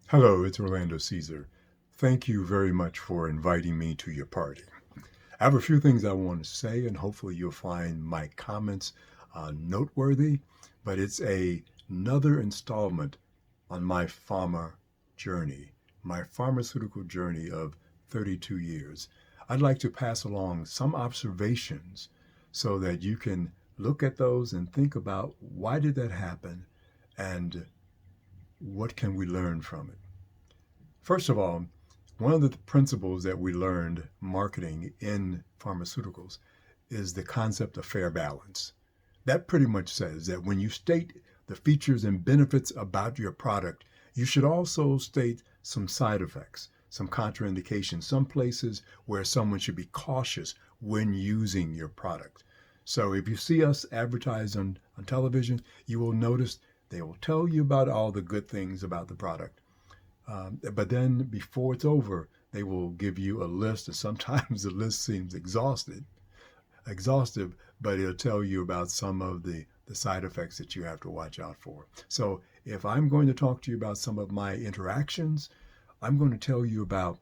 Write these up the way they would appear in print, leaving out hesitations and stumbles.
Hello, it's Orlando Caesar. Thank you very much for inviting me to your party. I have a few things I want to say, and hopefully you'll find my comments noteworthy, but it's another installment on my pharma journey, my pharmaceutical journey of 32 years. I'd like to pass along some observations so that you can look at those and think about why did that happen and what can we learn from it. First of all, one of the principles that we learned marketing in pharmaceuticals is the concept of fair balance. That pretty much says that when you state the features and benefits about your product, you should also state some side effects, some contraindications, some places where someone should be cautious when using your product. So if you see us advertised on television, you will notice they will tell you about all the good things about the product. But then before it's over, they will give you a list, and sometimes the list seems exhaustive, but it'll tell you about some of the side effects that you have to watch out for. So if I'm going to talk to you about some of my interactions, I'm going to tell you about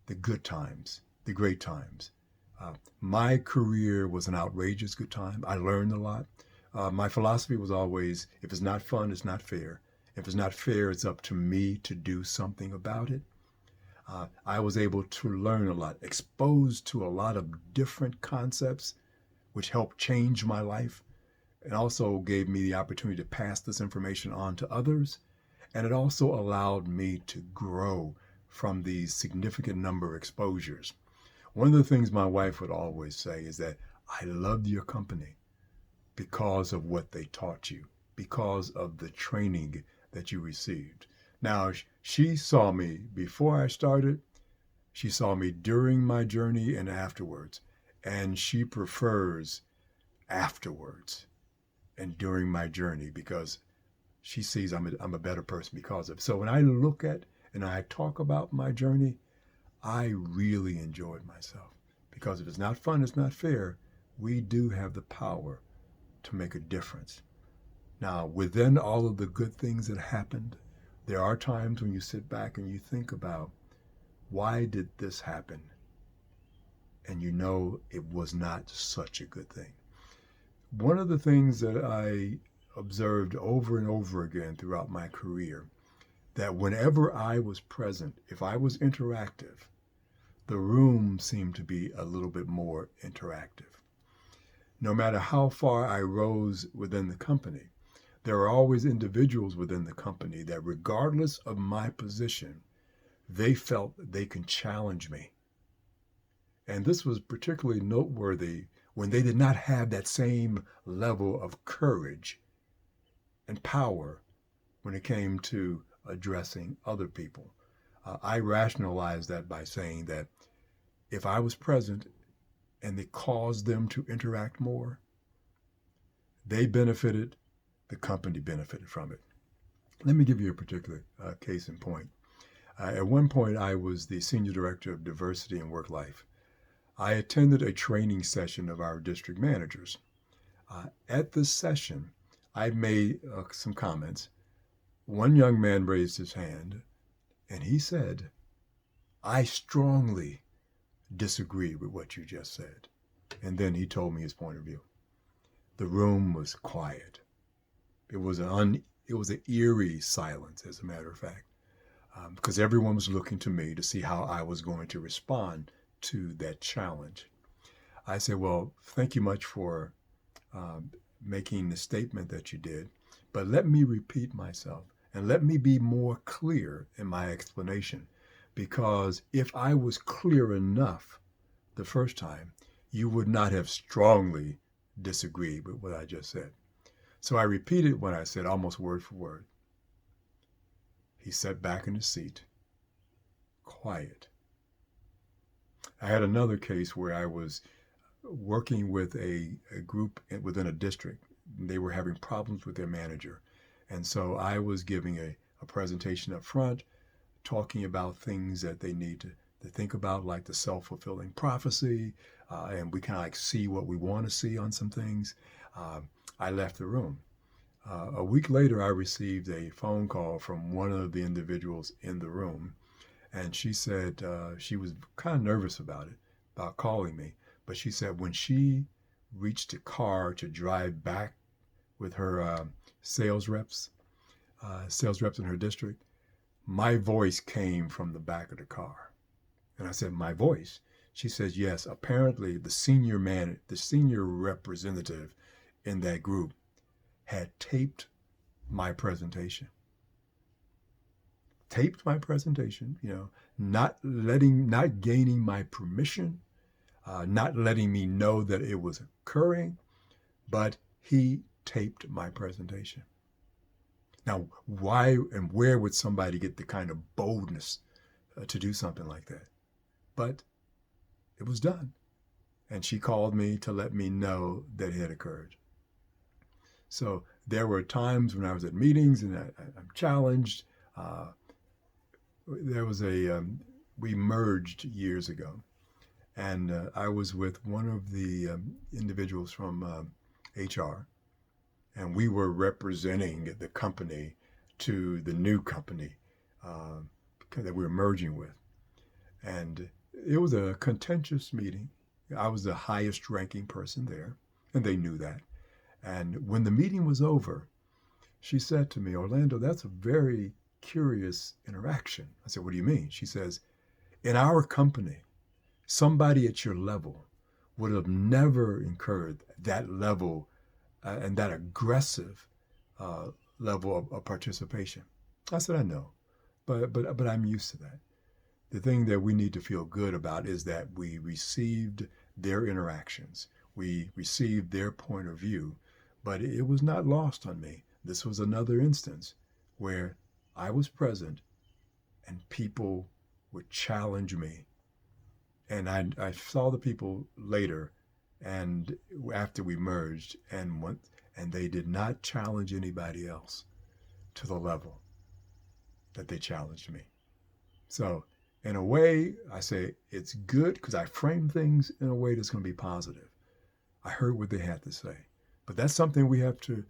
the good times, the great times. My career was an outrageous good time. I learned a lot. My philosophy was always, if it's not fun, it's not fair. If it's not fair, it's up to me to do something about it. I was able to learn a lot, exposed to a lot of different concepts, which helped change my life and also gave me the opportunity to pass this information on to others. And it also allowed me to grow from these significant number of exposures. One of the things my wife would always say is that I loved your company because of what they taught you, because of the training that you received. Now, she saw me before I started, she saw me during my journey and afterwards, and she prefers afterwards and during my journey because she sees I'm a better person because of it. So when I look at and I talk about my journey, I really enjoyed myself because if it's not fun, it's not fair. We do have the power to make a difference. Now, within all of the good things that happened, there are times when you sit back and you think about why did this happen? And you know it was not such a good thing. One of the things that I observed over and over again throughout my career, that whenever I was present, if I was interactive, the room seemed to be a little bit more interactive. No matter how far I rose within the company, there are always individuals within the company that regardless of my position, they felt they can challenge me. And this was particularly noteworthy when they did not have that same level of courage and power when it came to addressing other people. I rationalized that by saying that if I was present and they caused them to interact more, they benefited, the company benefited from it. Let me give you a particular case in point. At one point, I was the Senior Director of Diversity and Work Life. I attended a training session of our district managers. At this session, I made some comments. One young man raised his hand and he said, I strongly disagree with what you just said. And then he told me his point of view. The room was quiet. It was an eerie silence, as a matter of fact, because everyone was looking to me to see how I was going to respond to that challenge. I said, well, thank you much for making the statement that you did, but let me repeat myself and let me be more clear in my explanation, because if I was clear enough the first time, you would not have strongly disagreed with what I just said. So I repeated what I said almost word for word. He sat back in his seat, quiet. I had another case where I was working with a group within a district. They were having problems with their manager. And so I was giving a presentation up front, talking about things that they need to think about, like the self-fulfilling prophecy, and we kind of like see what we want to see on some things. I left the room. A week later, I received a phone call from one of the individuals in the room, and she said she was kind of nervous about it, about calling me. But she said when she reached the car to drive back with her sales reps in her district, my voice came from the back of the car. And I said, my voice? She says, yes, apparently the senior representative in that group had taped my presentation. Taped my presentation, not gaining my permission, not letting me know that it was occurring, but he taped my presentation. Now, why and where would somebody get the kind of boldness to do something like that? But it was done. And she called me to let me know that it had occurred. So there were times when I was at meetings and I'm challenged. We merged years ago. And I was with one of the individuals from HR. And we were representing the company to the new company that we were merging with. And it was a contentious meeting. I was the highest ranking person there, and they knew that. And when the meeting was over, she said to me, Orlando, that's a very curious interaction. I said, what do you mean? She says, in our company, somebody at your level would have never incurred that level and that aggressive level of participation. I said, I know, but I'm used to that. The thing that we need to feel good about is that we received their interactions. We received their point of view, but it was not lost on me. This was another instance where I was present and people would challenge me. And I saw the people later and after we merged and they did not challenge anybody else to the level that they challenged me. So in a way, I say it's good because I frame things in a way that's going to be positive. I heard what they had to say. But that's something we have to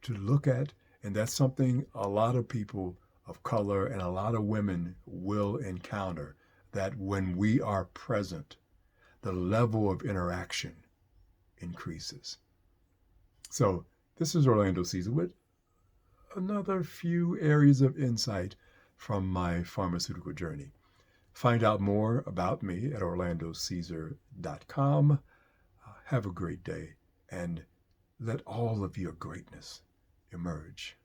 look at, and that's something a lot of people of color and a lot of women will encounter, that when we are present, the level of interaction increases. So this is Orlando Caesar with another few areas of insight from my pharmaceutical journey. Find out more about me at orlandocaesar.com. Have a great day and let all of your greatness emerge.